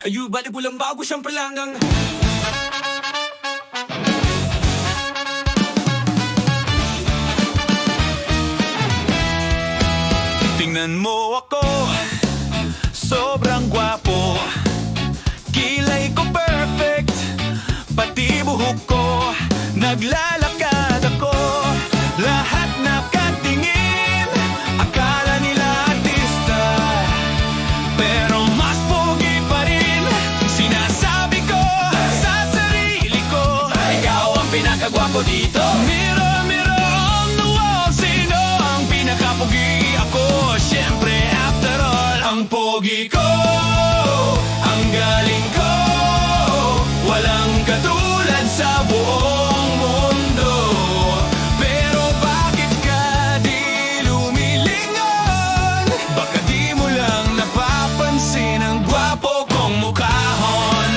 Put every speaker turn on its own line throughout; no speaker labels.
Ayu, balik mo lang bago siyempre lang ang
Tingnan mo ako, sobrang gwapo. Kilay ko perfect, pati buhok ko. Naglalakad ako, lahat nakatingin. Akala nila artista, pero mas pogi pa rin. Sinasabi ko sa sarili ko, ikaw ang pinakagwapo dito. Mirror, mirror on the wall, sino ang pinakapogi? Ako, syempre after all, ang pogi ko, ang galing ko. Walang katulad sa buong mundo. Pero bakit ka di lumilingon? Baka di mo lang napapansin ang gwapo kong mukahon.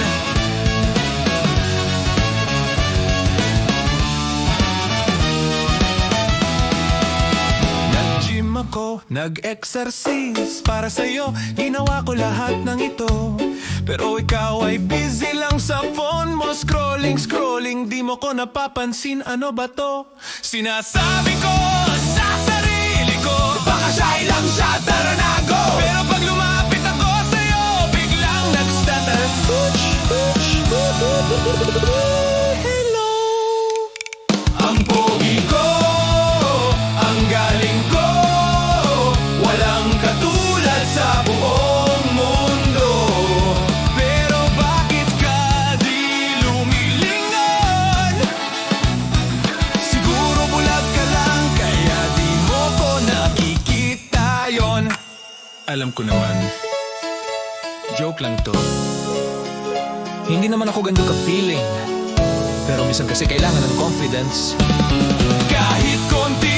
Nag-gym ako, nag-exercise para sa'yo. Ginawa ko lahat ng ito. Pero ikaw ay busy lang sa phone mo. Scrolling, scrolling, di mo ko napapansin. Ano ba to? Sinasabi ko sa sarili ko, baka siya lang siya, tara na go. Pero pag lumapit ako sa'yo, biglang nag-stutter. Hello. Ang pogi ko, ang galing ko. Walang katulad sa buong mundo. Pero bakit ka di lumilingon? Siguro bulag ka lang, kaya di mo ko nakikita yon. Alam ko naman, joke lang to. Hindi naman ako ganito ka-feeling, pero minsan kasi kailangan ng confidence. Kahit konti